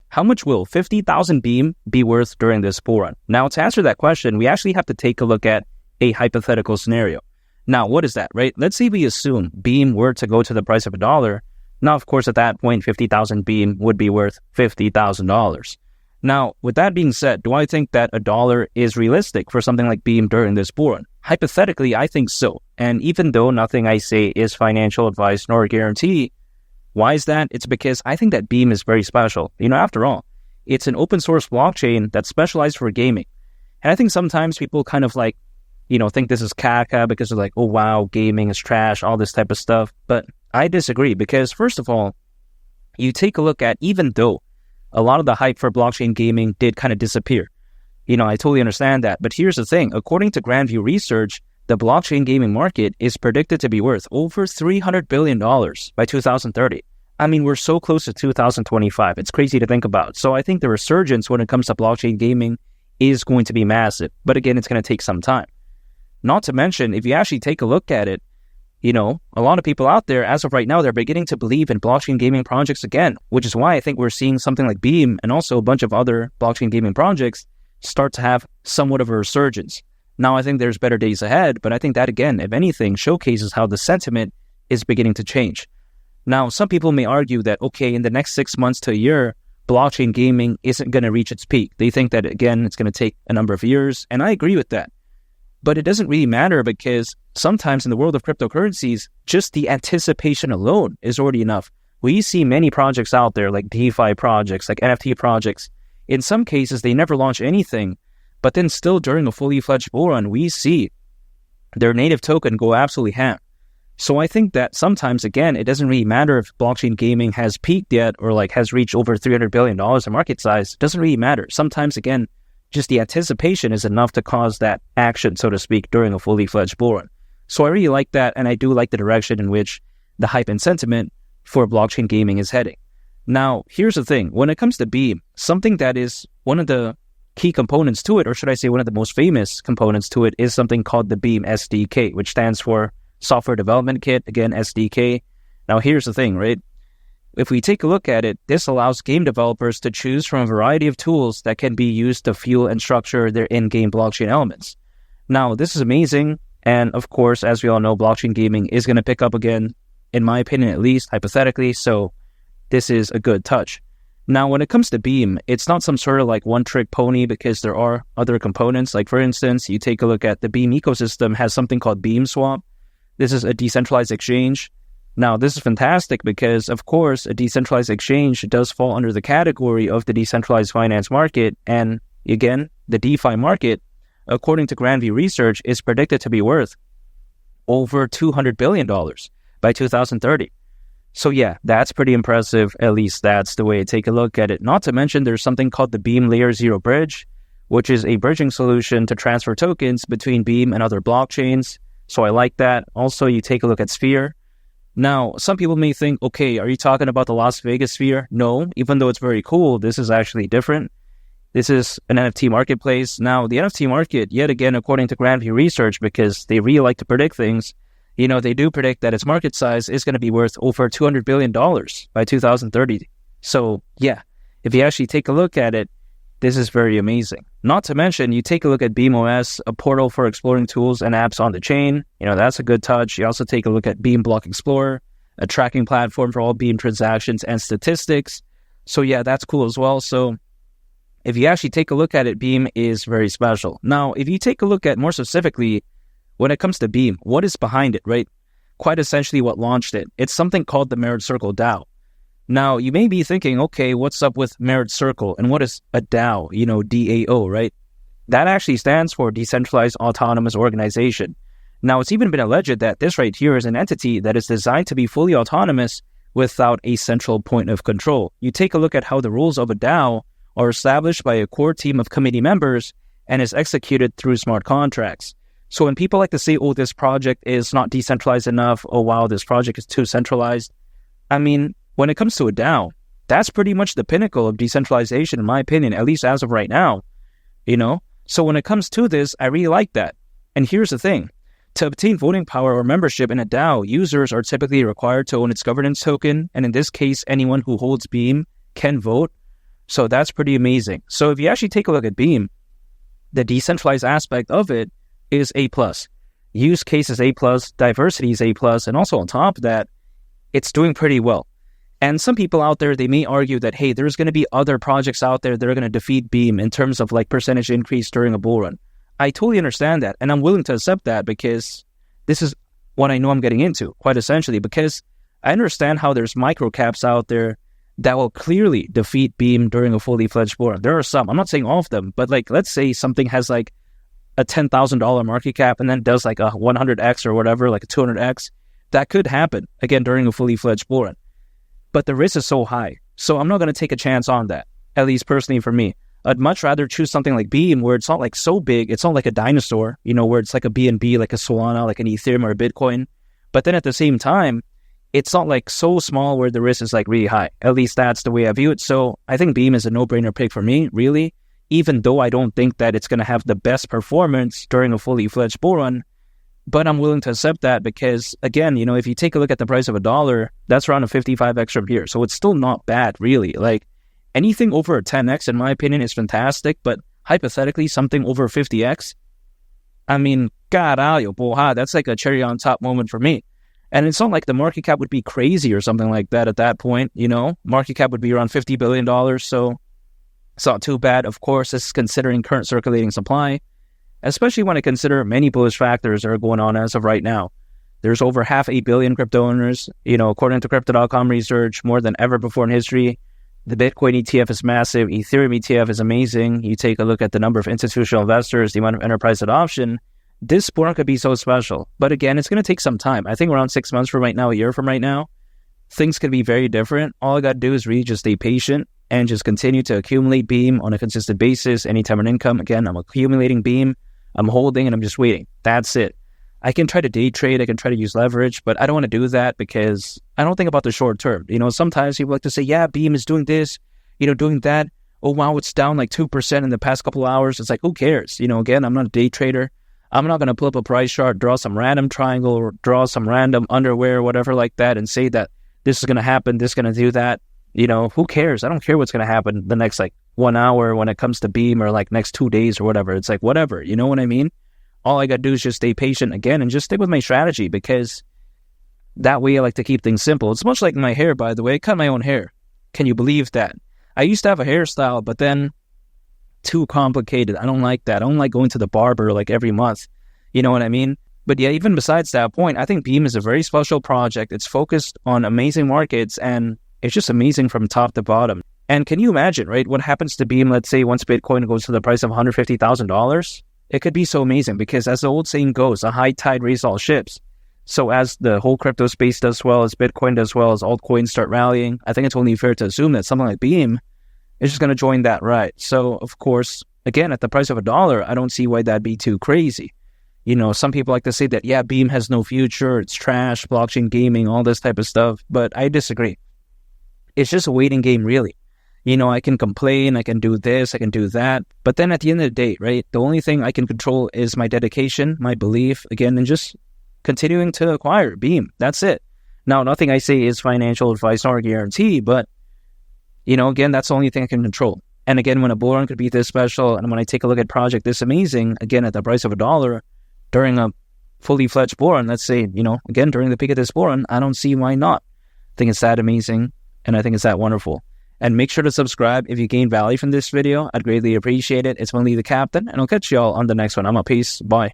how much will 50,000 Beam be worth during this bull run? Now, to answer that question, we actually have to take a look at a hypothetical scenario. Now, what is that, right? Let's say we assume Beam were to go to the price of $1. Now, of course, at that point, 50,000 Beam would be worth $50,000. Now, with that being said, do I think that $1 is realistic for something like Beam during this bull run? Hypothetically, I think so. And even though nothing I say is financial advice nor a guarantee, why is that? It's because I think that Beam is very special. After all, it's an open source blockchain that's specialized for gaming. And I think sometimes people kind of think this is caca because they're like, oh wow, gaming is trash, all this type of stuff. But I disagree because first of all, you take a look at, even though a lot of the hype for blockchain gaming did kind of disappear. I totally understand that. But here's the thing. According to Grandview Research, the blockchain gaming market is predicted to be worth over $300 billion by 2030. I mean, we're so close to 2025. It's crazy to think about. So I think the resurgence when it comes to blockchain gaming is going to be massive. But again, it's going to take some time. Not to mention, if you actually take a look at it, a lot of people out there, as of right now, they're beginning to believe in blockchain gaming projects again, which is why I think we're seeing something like Beam and also a bunch of other blockchain gaming projects start to have somewhat of a resurgence. Now, I think there's better days ahead, but I think that, again, if anything, showcases how the sentiment is beginning to change. Now, some people may argue that, okay, in the next 6 months to a year, blockchain gaming isn't going to reach its peak. They think that, again, it's going to take a number of years, and I agree with that. But it doesn't really matter because sometimes in the world of cryptocurrencies, just the anticipation alone is already enough. We see many projects out there like DeFi projects, like NFT projects. In some cases, they never launch anything, but then still during a fully fledged bull run, we see their native token go absolutely ham. So I think that sometimes, again, it doesn't really matter if blockchain gaming has peaked yet or has reached over $300 billion in market size. It doesn't really matter. Sometimes, again, just the anticipation is enough to cause that action, so to speak, during a fully fledged bull run. So I really like that, and I do like the direction in which the hype and sentiment for blockchain gaming is heading. Now, here's the thing. When it comes to Beam, something that is one of the key components to it, or should I say one of the most famous components to it, is something called the Beam SDK, which stands for Software Development Kit, again, SDK. Now, here's the thing, right? If we take a look at it, this allows game developers to choose from a variety of tools that can be used to fuel and structure their in-game blockchain elements. Now, this is amazing, and of course, as we all know, blockchain gaming is going to pick up again, in my opinion at least, hypothetically, so this is a good touch. Now, when it comes to Beam, it's not some sort of one-trick pony because there are other components. For instance, you take a look at the Beam ecosystem has something called BeamSwap. This is a decentralized exchange. Now, this is fantastic because, of course, a decentralized exchange does fall under the category of the decentralized finance market. And again, the DeFi market, according to Grandview Research, is predicted to be worth over $200 billion by 2030. So yeah, that's pretty impressive. At least that's the way I take a look at it. Not to mention, there's something called the Beam Layer 0 Bridge, which is a bridging solution to transfer tokens between Beam and other blockchains. So I like that. Also, you take a look at Sphere. Now, some people may think, okay, are you talking about the Las Vegas Sphere? No, even though it's very cool, this is actually different. This is an NFT marketplace. Now, the NFT market, yet again, according to Grandview Research, because they really like to predict things, they do predict that its market size is going to be worth over $200 billion by 2030. So, yeah, if you actually take a look at it, this is very amazing. Not to mention, you take a look at BeamOS, a portal for exploring tools and apps on the chain. That's a good touch. You also take a look at Beam Block Explorer, a tracking platform for all Beam transactions and statistics. So yeah, that's cool as well. So if you actually take a look at it, Beam is very special. Now, if you take a look at more specifically, when it comes to Beam, what is behind it, right? Quite essentially what launched it. It's something called the Merit Circle DAO. Now, you may be thinking, okay, what's up with Merit Circle? And what is a DAO? DAO, right? That actually stands for Decentralized Autonomous Organization. Now, it's even been alleged that this right here is an entity that is designed to be fully autonomous without a central point of control. You take a look at how the rules of a DAO are established by a core team of committee members and is executed through smart contracts. So when people like to say, oh, this project is not decentralized enough, oh, wow, this project is too centralized. I mean, when it comes to a DAO, that's pretty much the pinnacle of decentralization, in my opinion, at least as of right now, So when it comes to this, I really like that. And here's the thing. To obtain voting power or membership in a DAO, users are typically required to own its governance token, and in this case, anyone who holds Beam can vote. So that's pretty amazing. So if you actually take a look at Beam, the decentralized aspect of it is A+. Use case is A+, diversity is A+, and also on top of that, it's doing pretty well. And some people out there, they may argue that, hey, there's going to be other projects out there that are going to defeat Beam in terms of like percentage increase during a bull run. I totally understand that, and I'm willing to accept that because this is what I know I'm getting into, quite essentially, because I understand how there's micro caps out there that will clearly defeat Beam during a fully fledged bull run. There are some. I'm not saying all of them, but like, let's say something has like a $10,000 market cap and then does like a 100x or whatever, like a 200x. That could happen, again, during a fully fledged bull run. But the risk is so high. So I'm not going to take a chance on that, at least personally for me. I'd much rather choose something like Beam where it's not like so big. It's not like a dinosaur, where it's like a BNB, like a Solana, like an Ethereum or a Bitcoin. But then at the same time, it's not like so small where the risk is like really high. At least that's the way I view it. So I think Beam is a no-brainer pick for me, really, even though I don't think that it's going to have the best performance during a fully fledged bull run. But I'm willing to accept that because, again, if you take a look at the price of $1, that's around a 55x from here. So it's still not bad, really. Like anything over a 10x, in my opinion, is fantastic. But hypothetically, something over 50x, I mean, caralho, porra, that's like a cherry on top moment for me. And it's not like the market cap would be crazy or something like that at that point, Market cap would be around $50 billion, so it's not too bad. Of course, this is considering current circulating supply, especially when I consider many bullish factors that are going on as of right now. There's over 500 million crypto owners, according to Crypto.com research, more than ever before in history. The Bitcoin ETF is massive. Ethereum ETF is amazing. You take a look at the number of institutional investors, the amount of enterprise adoption. This sport could be so special. But again, it's going to take some time. I think around 6 months from right now, a year from right now, things could be very different. All I got to do is really just stay patient and just continue to accumulate Beam on a consistent basis. Anytime an income, again, I'm accumulating Beam, I'm holding, and I'm just waiting. That's it. I can try to day trade, I can try to use leverage, but I don't want to do that because I don't think about the short term. Sometimes people like to say, yeah, Beam is doing this, doing that. Oh, wow, it's down like 2% in the past couple of hours. It's like, who cares? Again, I'm not a day trader. I'm not going to pull up a price chart, draw some random triangle, or draw some random underwear, whatever like that, and say that this is going to happen, this is going to do that. Who cares? I don't care what's going to happen the next 1 hour when it comes to Beam or next 2 days or whatever. It's like, whatever, you know what I mean? All I got to do is just stay patient again and just stick with my strategy because that way I like to keep things simple. It's much like my hair, by the way. I cut my own hair. Can you believe that? I used to have a hairstyle, but then too complicated. I don't like that. I don't like going to the barber every month. You know what I mean? But yeah, even besides that point, I think Beam is a very special project. It's focused on amazing markets and it's just amazing from top to bottom. And can you imagine, right? What happens to Beam, let's say once Bitcoin goes to the price of $150,000? It could be so amazing because as the old saying goes, a high tide raises all ships. So as the whole crypto space does well, as Bitcoin does well, as altcoins start rallying, I think it's only fair to assume that something like Beam is just going to join that ride. So, of course, again, at the price of $1, I don't see why that'd be too crazy. Some people like to say that, yeah, Beam has no future, it's trash, blockchain gaming, all this type of stuff, but I disagree. It's just a waiting game, really. I can complain, I can do this, I can do that, but then at the end of the day, right, the only thing I can control is my dedication, my belief, again, and just continuing to acquire Beam. That's it. Now, nothing I say is financial advice or guarantee, but again, that's the only thing I can control. And again, when a bull run could be this special, and when I take a look at project this amazing, again, at the price of $1 during a fully fledged bull run, let's say, again, during the peak of this bull run, I don't see why not. I think it's that amazing, and I think it's that wonderful. And make sure to subscribe if you gain value from this video. I'd greatly appreciate it. It's been Lee the Captain, and I'll catch y'all on the next one. I'm a peace. Bye.